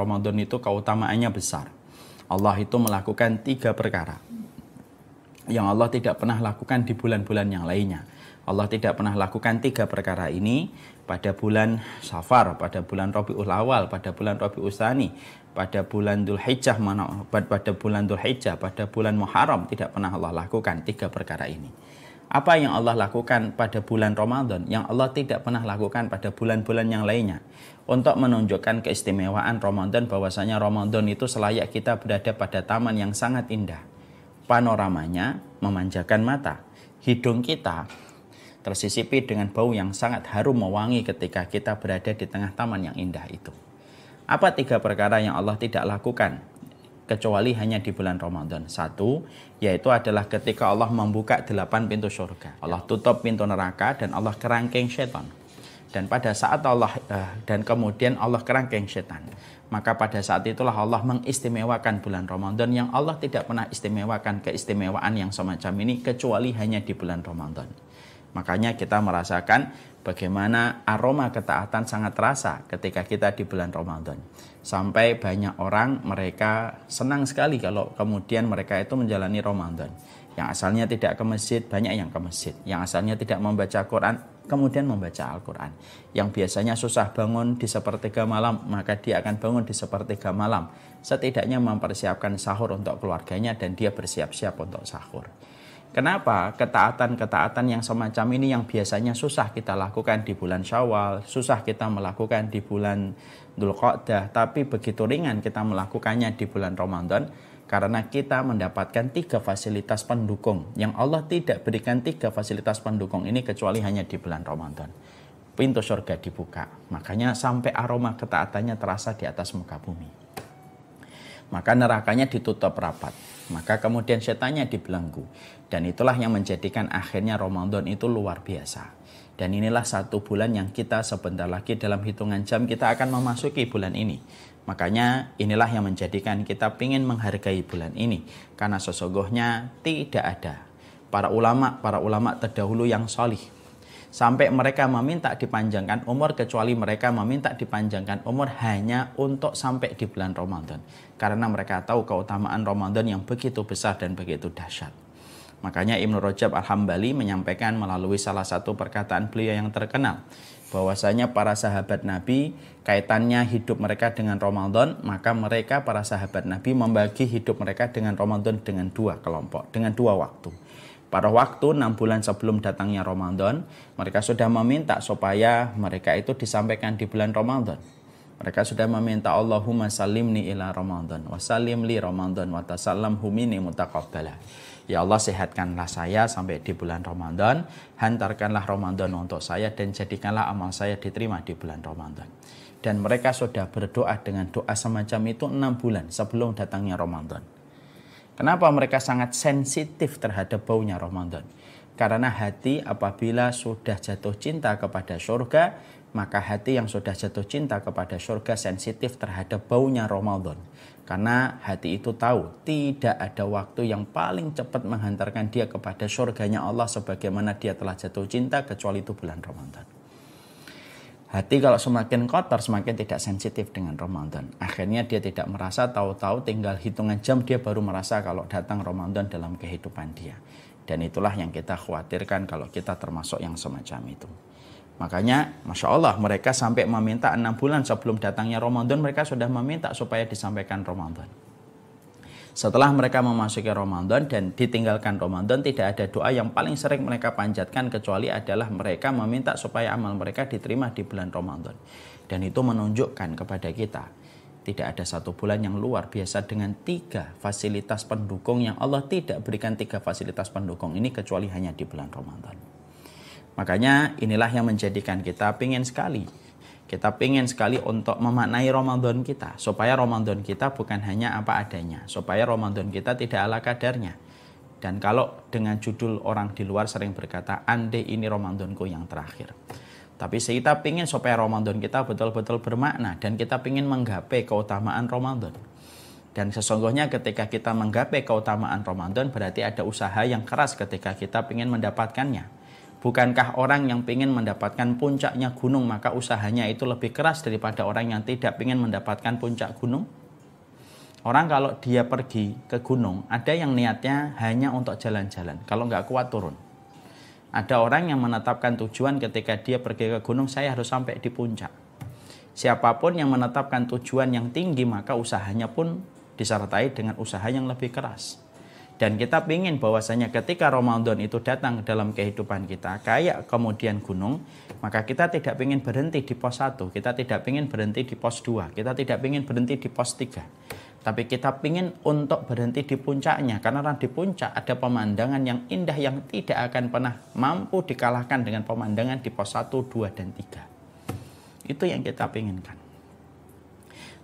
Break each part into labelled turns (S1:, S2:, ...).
S1: Ramadan itu keutamaannya besar. Allah itu melakukan 3 perkara yang Allah tidak pernah lakukan di bulan-bulan yang lainnya. Allah tidak pernah lakukan 3 perkara ini pada bulan Safar, pada bulan Rabiul Awal, pada bulan Rabiul Tsani, pada bulan Dzulhijjah, pada bulan Dzulhijjah, pada bulan Muharram. Tidak pernah Allah lakukan 3 perkara ini. Apa yang Allah lakukan pada bulan Ramadan yang Allah tidak pernah lakukan pada bulan-bulan yang lainnya, untuk menunjukkan keistimewaan Ramadan, bahwasanya Ramadan itu selayak kita berada pada taman yang sangat indah. Panoramanya memanjakan mata. Hidung kita tersisipi dengan bau yang sangat harum mewangi ketika kita berada di tengah taman yang indah itu. Apa 3 perkara yang Allah tidak lakukan kecuali hanya di bulan Ramadan? 1, yaitu adalah ketika Allah membuka 8 pintu surga. Allah tutup pintu neraka dan Allah kerangkeng setan. Dan pada saat dan kemudian Allah kerangkeng setan, maka pada saat itulah Allah mengistimewakan bulan Ramadan yang Allah tidak pernah istimewakan keistimewaan yang semacam ini kecuali hanya di bulan Ramadan. Makanya kita merasakan bagaimana aroma ketaatan sangat terasa ketika kita di bulan Ramadan. Sampai banyak orang mereka senang sekali kalau kemudian mereka itu menjalani Ramadan. Yang asalnya tidak ke masjid, banyak yang ke masjid. Yang asalnya tidak membaca Quran, kemudian membaca Al-Quran. Yang biasanya susah bangun di sepertiga malam, maka dia akan bangun di sepertiga malam. Setidaknya mempersiapkan sahur untuk keluarganya dan dia bersiap-siap untuk sahur. Kenapa ketaatan-ketaatan yang semacam ini yang biasanya susah kita lakukan di bulan Syawal, susah kita melakukan di bulan Dzulqa'dah, tapi begitu ringan kita melakukannya di bulan Ramadan, karena kita mendapatkan 3 fasilitas pendukung yang Allah tidak berikan. 3 fasilitas pendukung ini kecuali hanya di bulan Ramadan. Pintu surga dibuka, makanya sampai aroma ketaatannya terasa di atas muka bumi. Maka nerakanya ditutup rapat, maka kemudian setannya dibelenggu. Dan itulah yang menjadikan akhirnya Ramadan itu luar biasa. Dan inilah 1 bulan yang kita sebentar lagi dalam hitungan jam kita akan memasuki bulan ini. Makanya inilah yang menjadikan kita ingin menghargai bulan ini. Karena sesungguhnya tidak ada para ulama terdahulu yang solih sampai mereka meminta dipanjangkan umur, kecuali mereka meminta dipanjangkan umur hanya untuk sampai di bulan Ramadan. Karena mereka tahu keutamaan Ramadan yang begitu besar dan begitu dahsyat. Makanya Ibnu Rajab Al-Hambali menyampaikan melalui salah satu perkataan beliau yang terkenal, bahwasanya para sahabat Nabi kaitannya hidup mereka dengan Ramadan, maka mereka para sahabat Nabi membagi hidup mereka dengan Ramadan dengan 2 kelompok, dengan 2 waktu. Pada waktu 6 bulan sebelum datangnya Ramadan, mereka sudah meminta supaya mereka itu disampaikan di bulan Ramadan. Mereka sudah meminta Allahumma salimni ila Ramadan, wa salim li Ramadan, wa tasallam humini mutaqabbala. Ya Allah, sehatkanlah saya sampai di bulan Ramadan, hantarkanlah Ramadan untuk saya, dan jadikanlah amal saya diterima di bulan Ramadan. Dan mereka sudah berdoa dengan doa semacam itu 6 bulan sebelum datangnya Ramadan. Kenapa mereka sangat sensitif terhadap baunya Ramadan? Karena hati apabila sudah jatuh cinta kepada surga, maka hati yang sudah jatuh cinta kepada surga sensitif terhadap baunya Ramadan. Karena hati itu tahu tidak ada waktu yang paling cepat menghantarkan dia kepada surganya Allah sebagaimana dia telah jatuh cinta, kecuali itu bulan Ramadan. Hati kalau semakin kotor, semakin tidak sensitif dengan Ramadan. Akhirnya dia tidak merasa, tahu-tahu tinggal hitungan jam dia baru merasa kalau datang Ramadan dalam kehidupan dia. Dan itulah yang kita khawatirkan kalau kita termasuk yang semacam itu. Makanya Masya Allah mereka sampai meminta 6 bulan sebelum datangnya Ramadan, mereka sudah meminta supaya disampaikan Ramadan. Setelah mereka memasuki Ramadan dan ditinggalkan Ramadan, tidak ada doa yang paling sering mereka panjatkan kecuali adalah mereka meminta supaya amal mereka diterima di bulan Ramadan. Dan itu menunjukkan kepada kita tidak ada 1 bulan yang luar biasa dengan 3 fasilitas pendukung yang Allah tidak berikan. 3 fasilitas pendukung ini kecuali hanya di bulan Ramadan. Makanya inilah yang menjadikan kita pingin sekali untuk memaknai Ramadan kita, supaya Ramadan kita bukan hanya apa adanya, supaya Ramadan kita tidak ala kadarnya. Dan kalau dengan judul orang di luar sering berkata, andai ini Ramadanku yang terakhir. Tapi kita pingin supaya Ramadan kita betul-betul bermakna, dan kita pingin menggapai keutamaan Ramadan. Dan sesungguhnya ketika kita menggapai keutamaan Ramadan, berarti ada usaha yang keras ketika kita pingin mendapatkannya. Bukankah orang yang ingin mendapatkan puncaknya gunung maka usahanya itu lebih keras daripada orang yang tidak ingin mendapatkan puncak gunung? Orang kalau dia pergi ke gunung, ada yang niatnya hanya untuk jalan-jalan. Kalau nggak kuat turun. Ada orang yang menetapkan tujuan ketika dia pergi ke gunung, saya harus sampai di puncak. Siapapun yang menetapkan tujuan yang tinggi, maka usahanya pun disertai dengan usaha yang lebih keras. Dan kita ingin bahwasanya ketika Ramadan itu datang dalam kehidupan kita, kayak kemudian gunung, maka kita tidak ingin berhenti di pos 1, kita tidak ingin berhenti di pos 2, kita tidak ingin berhenti di pos 3. Tapi kita ingin untuk berhenti di puncaknya, karena di puncak ada pemandangan yang indah yang tidak akan pernah mampu dikalahkan dengan pemandangan di pos 1, 2, dan 3. Itu yang kita inginkan.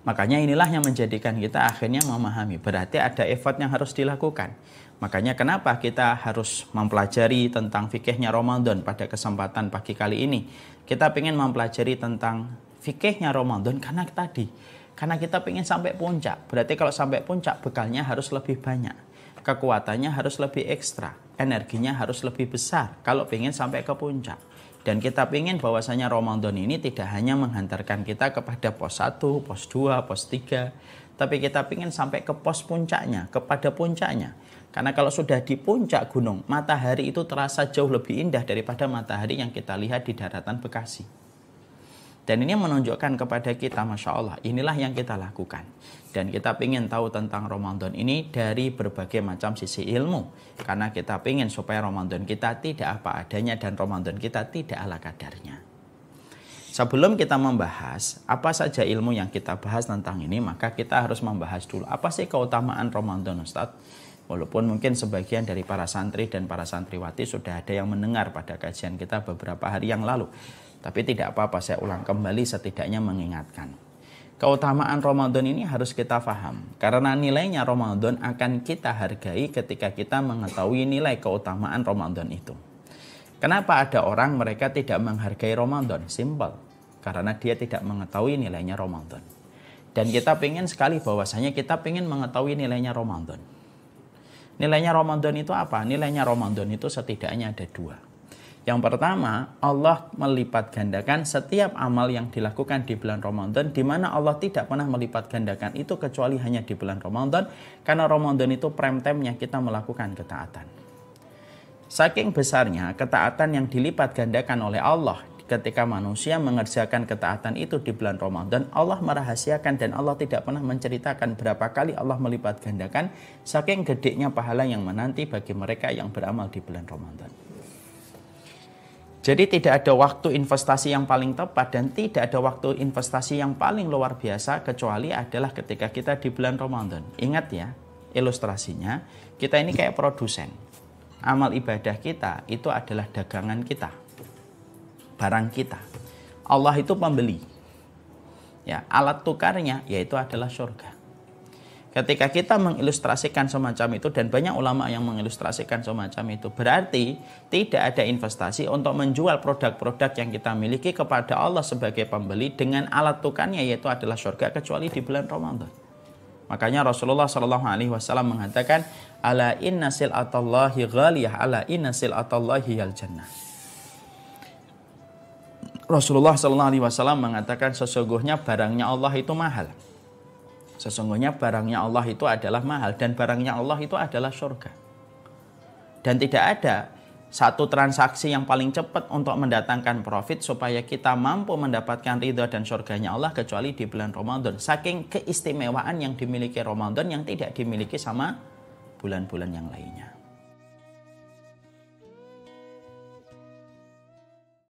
S1: Makanya inilah yang menjadikan kita akhirnya memahami. Berarti ada effort yang harus dilakukan. Makanya kenapa kita harus mempelajari tentang fikihnya Ramadan pada kesempatan pagi kali ini. Kita ingin mempelajari tentang fikihnya Ramadan karena kita ingin sampai puncak. Berarti kalau sampai puncak bekalnya harus lebih banyak. Kekuatannya harus lebih ekstra. Energinya harus lebih besar kalau ingin sampai ke puncak. Dan kita ingin bahwasanya Ramadan ini tidak hanya menghantarkan kita kepada pos 1, pos 2, pos 3. Tapi kita ingin sampai ke pos puncaknya, kepada puncaknya. Karena kalau sudah di puncak gunung, matahari itu terasa jauh lebih indah daripada matahari yang kita lihat di daratan Bekasi. Dan ini menunjukkan kepada kita, Masya Allah, inilah yang kita lakukan. Dan kita ingin tahu tentang Ramadan ini dari berbagai macam sisi ilmu. Karena kita ingin supaya Ramadan kita tidak apa adanya dan Ramadan kita tidak ala kadarnya. Sebelum kita membahas apa saja ilmu yang kita bahas tentang ini, maka kita harus membahas dulu apa sih keutamaan Ramadan, Ustadz. Walaupun mungkin sebagian dari para santri dan para santriwati sudah ada yang mendengar pada kajian kita beberapa hari yang lalu. Tapi tidak apa-apa, saya ulang kembali setidaknya mengingatkan. Keutamaan Ramadan ini harus kita paham. Karena nilainya Ramadan akan kita hargai ketika kita mengetahui nilai keutamaan Ramadan itu. Kenapa ada orang mereka tidak menghargai Ramadan? Simpel. Karena dia tidak mengetahui nilainya Ramadan. Dan kita ingin sekali bahwasanya kita ingin mengetahui nilainya Ramadan. Nilainya Ramadan itu apa? Nilainya Ramadan itu setidaknya ada 2. Yang pertama, Allah melipat gandakan setiap amal yang dilakukan di bulan Ramadan, di mana Allah tidak pernah melipat gandakan itu kecuali hanya di bulan Ramadan, karena Ramadan itu prime time-nya kita melakukan ketaatan. Saking besarnya ketaatan yang dilipat gandakan oleh Allah ketika manusia mengerjakan ketaatan itu di bulan Ramadan, Allah merahasiakan dan Allah tidak pernah menceritakan berapa kali Allah melipat gandakan, saking gedenya pahala yang menanti bagi mereka yang beramal di bulan Ramadan. Jadi tidak ada waktu investasi yang paling tepat dan tidak ada waktu investasi yang paling luar biasa kecuali adalah ketika kita di bulan Ramadan. Ingat ya, ilustrasinya, kita ini kayak produsen. Amal ibadah kita itu adalah dagangan kita, barang kita. Allah itu pembeli. Ya, alat tukarnya yaitu adalah surga. Ketika kita mengilustrasikan semacam itu, dan banyak ulama yang mengilustrasikan semacam itu, berarti tidak ada investasi untuk menjual produk-produk yang kita miliki kepada Allah sebagai pembeli dengan alat tukarnya yaitu adalah surga, kecuali di bulan Ramadan. Makanya Rasulullah SAW mengatakan, ala inna sil'atallahi ghaliyah, ala inna sil'atallahi yal jannah. Rasulullah SAW mengatakan sesungguhnya barangnya Allah itu mahal. Sesungguhnya barangnya Allah itu adalah mahal dan barangnya Allah itu adalah surga. Dan tidak ada satu transaksi yang paling cepat untuk mendatangkan profit supaya kita mampu mendapatkan ridha dan surganya Allah kecuali di bulan Ramadan. Saking keistimewaan yang dimiliki Ramadan yang tidak dimiliki sama bulan-bulan yang lainnya.